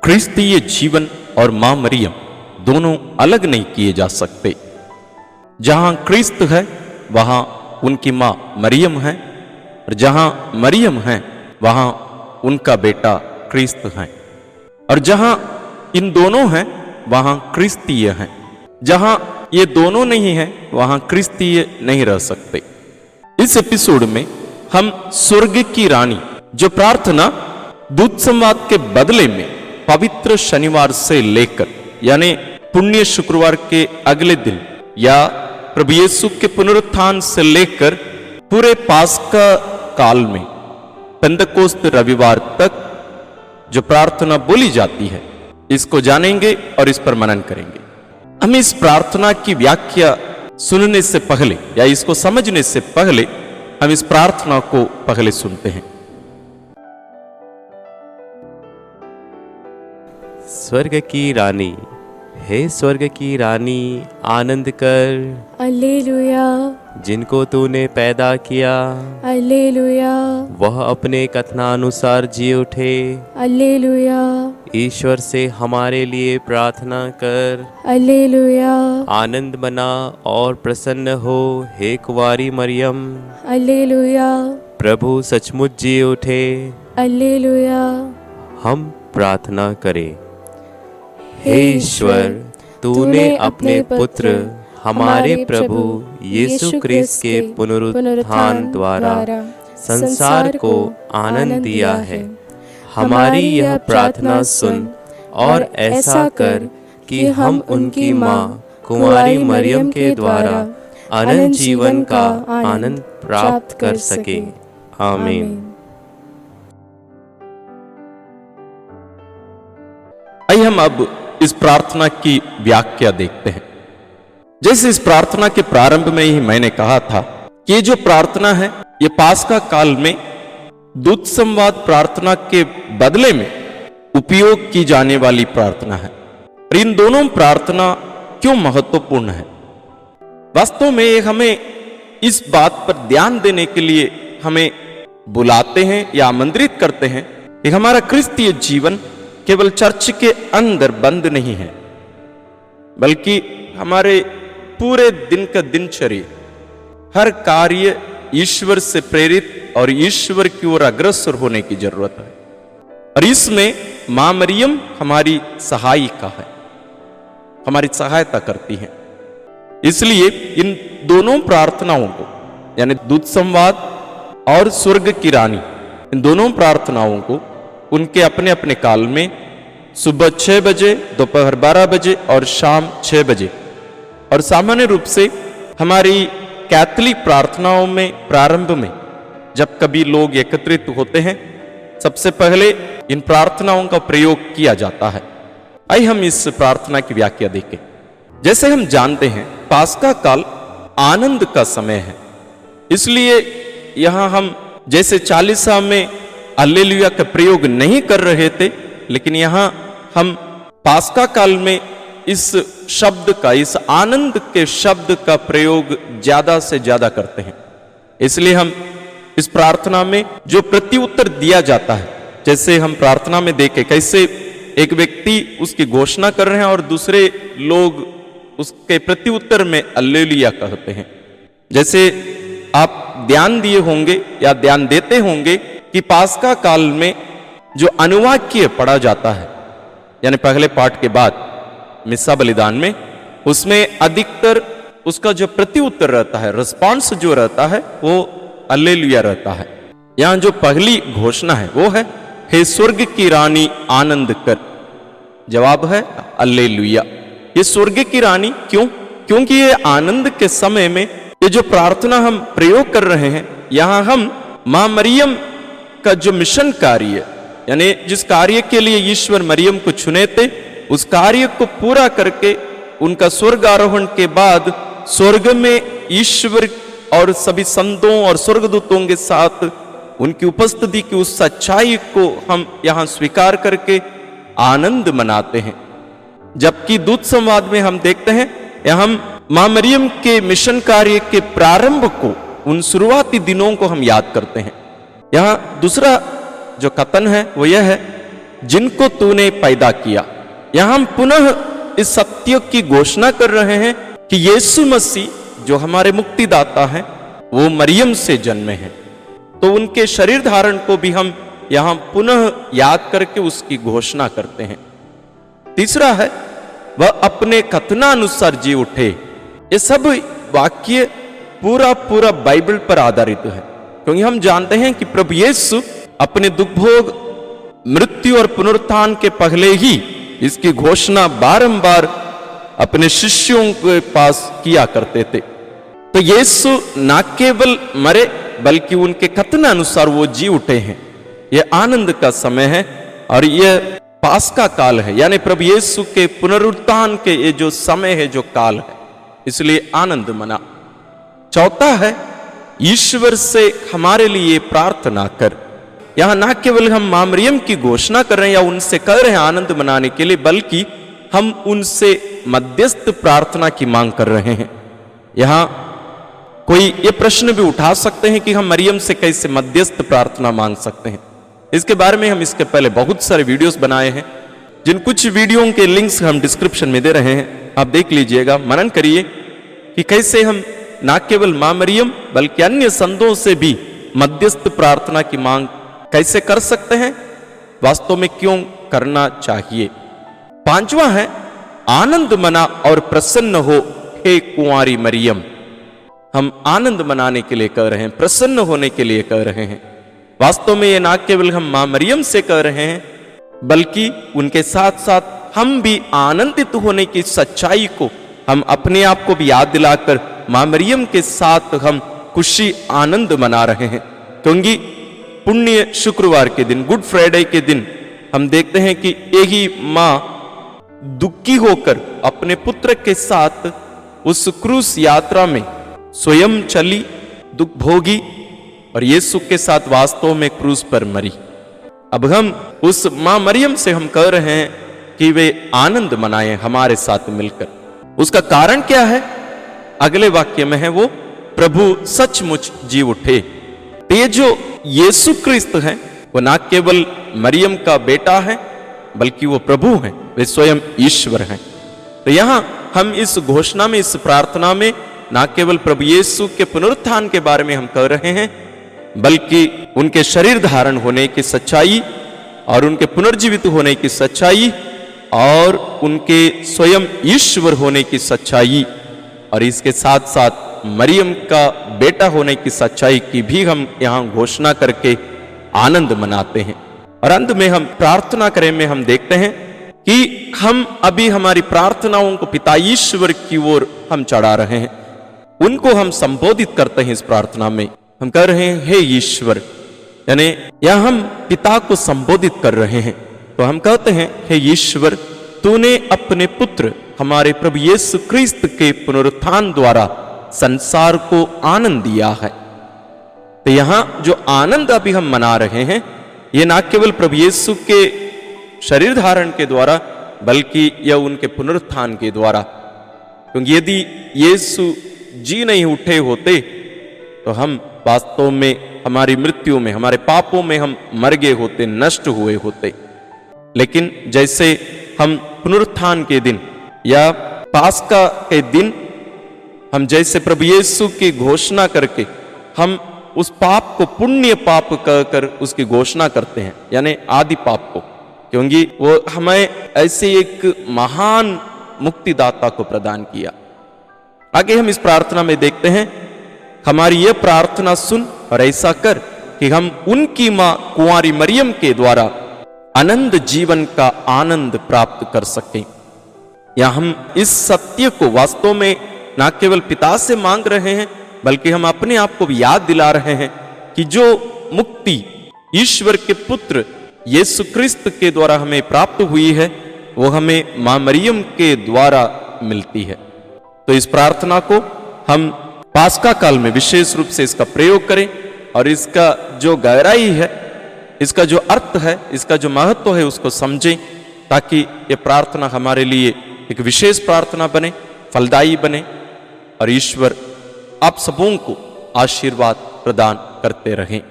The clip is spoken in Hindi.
ख्रिस्तीय जीवन और मां मरियम दोनों अलग नहीं किए जा सकते। जहां ख्रिस्त है वहां उनकी मां मरियम है, और जहां मरियम है वहां उनका बेटा ख्रिस्त है, और जहां इन दोनों हैं वहां ख्रिस्तीय हैं। जहां ये दोनों नहीं है वहां ख्रिस्तीय नहीं रह सकते। इस एपिसोड में हम स्वर्ग की रानी जो प्रार्थना दूत संवाद के बदले में पवित्र शनिवार से लेकर यानी पुण्य शुक्रवार के अगले दिन या प्रभु यीशु के पुनरुत्थान से लेकर पूरे पास्का काल में पेंतकोस्त रविवार तक जो प्रार्थना बोली जाती है इसको जानेंगे और इस पर मनन करेंगे। हम इस प्रार्थना की व्याख्या सुनने से पहले या इसको समझने से पहले हम इस प्रार्थना को पहले सुनते हैं। स्वर्ग की रानी, हे स्वर्ग की रानी आनंद कर, हालेलुया जिनको तूने पैदा किया हालेलुया वह अपने कथनानुसार जी उठे। हालेलुया ईश्वर से हमारे लिए प्रार्थना कर। हालेलुया आनंद मना और प्रसन्न हो हे कुंवारी मरियम, हालेलुया प्रभु सचमुच जी उठे। हालेलुया। हम प्रार्थना करें। हे ईश्वर, तूने अपने पुत्र हमारे प्रभु यीशु क्रिस्त के पुनरुत्थान द्वारा संसार को आनंद दिया है। हमारी यह प्रार्थना सुन और ऐसा कर कि हम उनकी माँ कुंवारी मरियम के द्वारा अनंत जीवन का आनंद प्राप्त कर सके। आमीन। आइए हम अब इस प्रार्थना की व्याख्या देखते हैं। जैसे इस प्रार्थना के प्रारंभ में ही मैंने कहा था कि ये जो प्रार्थना है ये पास्का काल में दूत संवाद प्रार्थना के बदले में उपयोग की जाने वाली प्रार्थना है। और इन दोनों प्रार्थना क्यों महत्वपूर्ण है? वास्तव में ये हमें इस बात पर ध्यान देने के लिए हमें बुलाते हैं या आमंत्रित करते हैं कि हमारा क्रिस्तीय जीवन केवल चर्च के अंदर बंद नहीं है, बल्कि हमारे पूरे दिन का दिनचर्या, हर कार्य ईश्वर से प्रेरित और ईश्वर की ओर अग्रसर होने की जरूरत है। और इसमें मां मरियम हमारी सहायिका है, हमारी सहायता करती है। इसलिए इन दोनों प्रार्थनाओं को यानी दूत संवाद और स्वर्ग की रानी, इन दोनों प्रार्थनाओं को उनके अपने अपने काल में सुबह 6 बजे, दोपहर 12 बजे और शाम 6 बजे, और सामान्य रूप से हमारी कैथोलिक प्रार्थनाओं में प्रारंभ में जब कभी लोग एकत्रित होते हैं सबसे पहले इन प्रार्थनाओं का प्रयोग किया जाता है। आइए हम इस प्रार्थना की व्याख्या देखें। जैसे हम जानते हैं पास्का काल आनंद का समय है, इसलिए यहां हम जैसे चालीसा में हालेलुया का प्रयोग नहीं कर रहे थे, लेकिन यहां हम पास्का काल में इस शब्द का, इस आनंद के शब्द का प्रयोग ज्यादा से ज्यादा करते हैं। इसलिए हम इस प्रार्थना में जो प्रत्युत्तर दिया जाता है, जैसे हम प्रार्थना में देखें कैसे एक व्यक्ति उसकी घोषणा कर रहे हैं और दूसरे लोग उसके प्रत्युत्तर में हालेलुया कहते हैं। जैसे आप ध्यान दिए होंगे या ध्यान देते होंगे कि पास्का काल में जो अनुवाक्य पढ़ा जाता है यानी पहले पाठ के बाद मिस्सा बलिदान में, उसमें अधिकतर उसका जो प्रत्युत्तर रहता है, रिस्पॉन्स जो रहता है वो हालेलुया रहता है। यहां जो पहली घोषणा है वो है हे स्वर्ग की रानी आनंद कर। जवाब है हालेलुया। ये स्वर्ग की रानी क्यों? क्योंकि ये आनंद के समय में ये जो प्रार्थना हम प्रयोग कर रहे हैं, यहां हम मां मरियम का जो मिशन कार्य यानी जिस कार्य के लिए ईश्वर मरियम को चुने थे, उस कार्य को पूरा करके उनका स्वर्ग आरोहण के बाद स्वर्ग में ईश्वर और सभी संतों और स्वर्गदूतों के साथ उनकी उपस्थिति की उस सच्चाई को हम यहां स्वीकार करके आनंद मनाते हैं। जबकि दूत संवाद में हम देखते हैं यहां हम मां मरियम के मिशन कार्य के प्रारंभ को, उन शुरुआती दिनों को हम याद करते हैं। यहां दूसरा जो कथन है वो यह है जिनको तूने पैदा किया। यहां हम पुनः इस सत्य की घोषणा कर रहे हैं कि यीशु मसीह जो हमारे मुक्तिदाता हैं वो मरियम से जन्मे हैं। तो उनके शरीर धारण को भी हम यहां पुनः याद करके उसकी घोषणा करते हैं। तीसरा है वह अपने कथनानुसार जी उठे। ये सब वाक्य पूरा बाइबल पर आधारित है, क्योंकि हम जानते हैं कि प्रभु यीशु अपने दुख भोग, मृत्यु और पुनरुत्थान के पहले ही इसकी घोषणा बारंबार अपने शिष्यों के पास किया करते थे। तो यीशु न केवल मरे बल्कि उनके कथनानुसार वो जी उठे हैं। यह आनंद का समय है और यह पास्का काल है, यानी प्रभु यीशु के पुनरुत्थान के ये जो समय है, जो काल है, इसलिए आनंद मना। चौथा है ईश्वर से हमारे लिए प्रार्थना कर। यहां ना केवल हम मां मरियम की घोषणा कर रहे हैं या उनसे कह रहे हैं आनंद मनाने के लिए, बल्कि हम उनसे मध्यस्थ प्रार्थना की मांग कर रहे हैं। यहां कोई ये प्रश्न भी उठा सकते हैं कि हम मरियम से कैसे मध्यस्थ प्रार्थना मांग सकते हैं। इसके बारे में हम इसके पहले बहुत सारे वीडियोस बनाए हैं, जिन कुछ वीडियो के लिंक्स हम डिस्क्रिप्शन में दे रहे हैं, आप देख लीजिएगा, मनन करिए कि कैसे हम ना केवल मां मरियम बल्कि अन्य संतों से भी मध्यस्थ प्रार्थना की मांग कैसे कर सकते हैं, वास्तव में क्यों करना चाहिए। पांचवा है आनंद मना और प्रसन्न हो हे कुंवारी मरियम। हम आनंद मनाने के लिए कह रहे हैं, प्रसन्न होने के लिए कह रहे हैं। वास्तव में ये ना केवल हम मां मरियम से कह रहे हैं, बल्कि उनके साथ साथ हम भी आनंदित होने की सच्चाई को हम अपने आप को भी याद दिलाकर मां मरियम के साथ हम खुशी आनंद मना रहे हैं। क्योंकि पुण्य शुक्रवार के दिन, गुड फ्राइडे के दिन, हम देखते हैं कि यही मां दुखी होकर अपने पुत्र के साथ उस क्रूस यात्रा में स्वयं चली, दुख भोगी और यीशु के साथ वास्तव में क्रूस पर मरी। अब हम उस मां मरियम से हम कह रहे हैं कि वे आनंद मनाएं हमारे साथ मिलकर। उसका कारण क्या है? अगले वाक्य में है वो प्रभु सचमुच जी उठे। ये जो यीशु क्रिस्त है वो ना केवल मरियम का बेटा है बल्कि वो प्रभु हैं, वे स्वयं ईश्वर हैं। तो यहां हम इस घोषणा में, इस प्रार्थना में ना केवल प्रभु यीशु के पुनरुत्थान के बारे में हम कह रहे हैं, बल्कि उनके शरीर धारण होने की सच्चाई और उनके पुनर्जीवित होने की सच्चाई और उनके स्वयं ईश्वर होने की सच्चाई और इसके साथ साथ मरियम का बेटा होने की सच्चाई की भी हम यहाँ घोषणा करके आनंद मनाते हैं। और अंत में हम प्रार्थना करें में हम देखते हैं कि हम अभी हमारी प्रार्थनाओं को पिता ईश्वर की ओर हम चढ़ा रहे हैं, उनको हम संबोधित करते हैं। इस प्रार्थना में हम कह रहे हैं हे ईश्वर, यानी यहां हम पिता को संबोधित कर रहे हैं। तो हम कहते हैं हे ईश्वर, तूने अपने पुत्र हमारे प्रभु यीशु क्रिस्त के पुनरुत्थान द्वारा संसार को आनंद दिया है। तो यहां जो आनंद अभी हम मना रहे हैं, ये ना केवल प्रभु यीशु के शरीर धारण के द्वारा बल्कि यह उनके पुनरुत्थान के द्वारा। क्योंकि यदि यीशु जी नहीं उठे होते तो हम वास्तव में हमारी मृत्यु में, हमारे पापों में हम मर गए होते, नष्ट हुए होते। लेकिन जैसे हम पुनरुत्थान के दिन या पास्का के दिन हम जैसे प्रभु यीशु की घोषणा करके हम उस पाप को पुण्य पाप कहकर उसकी घोषणा करते हैं, यानी आदि पाप को, क्योंकि वो हमें ऐसे एक महान मुक्तिदाता को प्रदान किया। आगे हम इस प्रार्थना में देखते हैं, हमारी यह प्रार्थना सुन और ऐसा कर कि हम उनकी मां कुंवारी मरियम के द्वारा अनंत जीवन का आनंद प्राप्त कर सकें। या हम इस सत्य को वास्तव में ना केवल पिता से मांग रहे हैं बल्कि हम अपने आप को भी याद दिला रहे हैं कि जो मुक्ति ईश्वर के पुत्र यीशु क्रिस्त के द्वारा हमें प्राप्त हुई है वो हमें मां मरियम के द्वारा मिलती है। तो इस प्रार्थना को हम पास्का काल में विशेष रूप से इसका प्रयोग करें और इसका जो गहराई है, इसका जो अर्थ है, इसका जो महत्व है उसको समझें, ताकि ये प्रार्थना हमारे लिए एक विशेष प्रार्थना बने, फलदायी बने और ईश्वर आप सबों को आशीर्वाद प्रदान करते रहें।